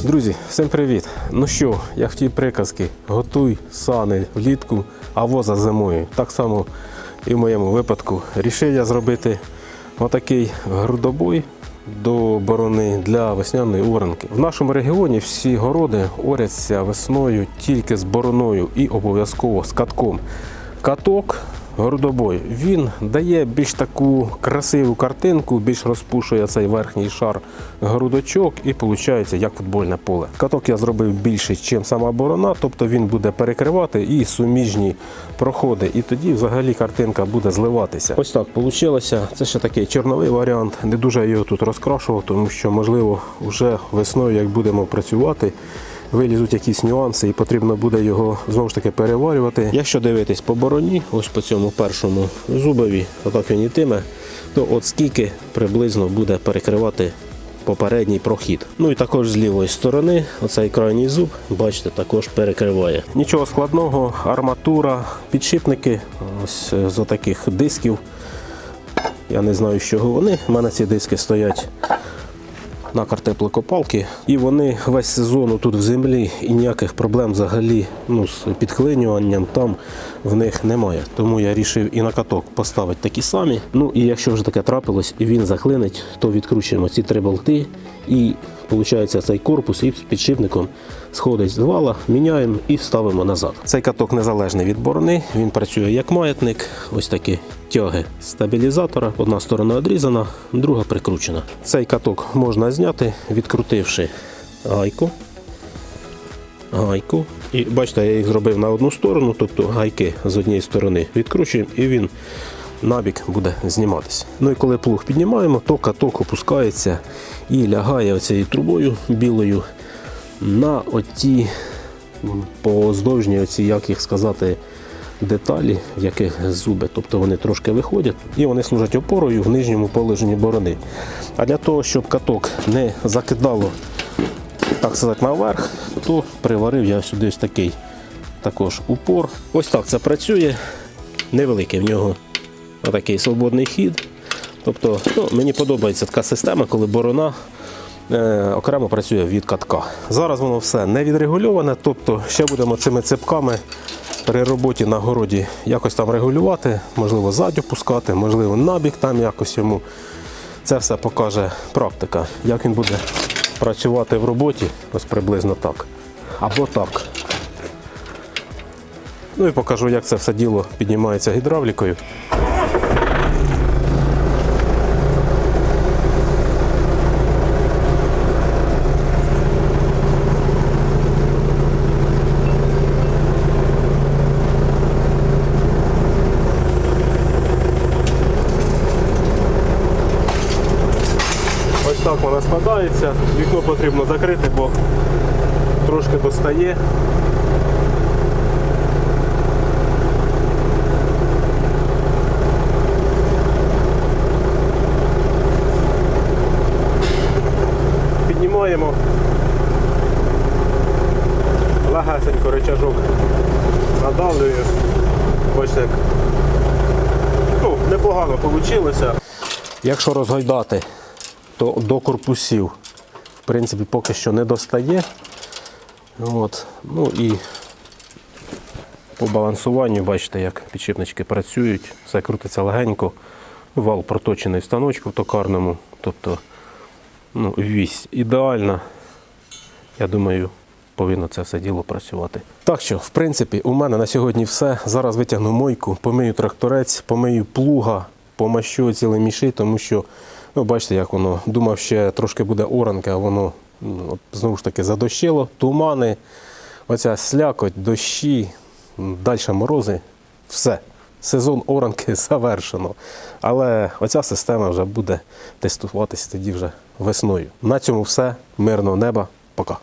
Друзі, всім привіт! Ну що, як в тій приказці, готуй сани влітку, а воза зимою. Так само і в моєму випадку. Рішив я зробити отакий грудобой до борони для весняної оранки. В нашому регіоні всі городи оряться весною тільки з бороною і обов'язково з катком. Каток, грудобой, він дає більш таку красиву картинку, більш розпушує цей верхній шар грудочок і виходить як футбольне поле. Каток я зробив більший, ніж сама борона, тобто він буде перекривати і суміжні проходи. І тоді взагалі картинка буде зливатися. Ось так вийшло. Це ще такий чорновий варіант. Не дуже я його тут розкрашував, тому що можливо вже весною, як будемо працювати, вилізуть якісь нюанси і потрібно буде його знову ж таки переварювати. Якщо дивитись по бороні, ось по цьому першому зубові, отак він ітиме, то от скільки приблизно буде перекривати попередній прохід. Ну і також з лівої сторони, оцей крайній зуб, бачите, також перекриває. Нічого складного, арматура, підшипники, ось з отаких дисків. Я не знаю, з чого вони. У мене ці диски стоять на картеплокопалки, і вони весь сезон тут в землі, і ніяких проблем взагалі з підклинюванням там в них немає. Тому я вирішив і на каток поставити такі самі. Ну і якщо вже таке трапилось і він заклинить, то відкручуємо ці три болти і виходить цей корпус і з підшипником сходить з вала, міняємо і ставимо назад. Цей каток незалежний від борони, він працює як маятник, ось такі тяги стабілізатора. Одна сторона відрізана, друга прикручена. Цей каток можна зняти, відкрутивши гайку. І бачите, я їх зробив на одну сторону, тобто гайки з однієї сторони відкручуємо і він набік буде зніматися. Ну і коли плуг піднімаємо, то каток опускається і лягає оцією трубою білою на оті поздовжні оці, як їх сказати, деталі, в яких зуби. Тобто вони трошки виходять і вони служать опорою в нижньому положенні борони. А для того, щоб каток не закидало, так сказати, наверх, то приварив я сюди ось такий також упор. Ось так це працює. Невеликий в нього отакий свободний хід. Тобто, мені подобається така система, коли борона окремо працює від катка. Зараз воно все не відрегульоване, тобто ще будемо цими цепками при роботі на городі якось там регулювати, можливо задню пускати, можливо набік там якось йому. Це все покаже практика, як він буде працювати в роботі, ось приблизно так. Або так. Ну і покажу, як це все діло піднімається гідравлікою. Ось так вона складається. Вікно потрібно закрити, бо трошки достає. Піднімаємо легесенько рычажок, надавлюю. Бачите, як непогано вийшло. Якщо розгойдати, то до корпусів, в принципі, поки що не достає. От. Ну і по балансуванню, бачите, як підшипнички працюють, все крутиться легенько. Вал проточений в станочку в токарному, тобто вісь ідеальна. Я думаю, повинно це все діло працювати. Так що, в принципі, у мене на сьогодні все. Зараз витягну мойку, помию тракторець, помию плуга, помащу ці леміші, тому що, бачите, як воно, думав, ще трошки буде оранка, а воно знову ж таки задощило, тумани, оця слякоть, дощі, далі морози, все. Сезон оранки завершено. Але оця система вже буде тестуватися тоді вже весною. На цьому все. Мирного неба. Пока.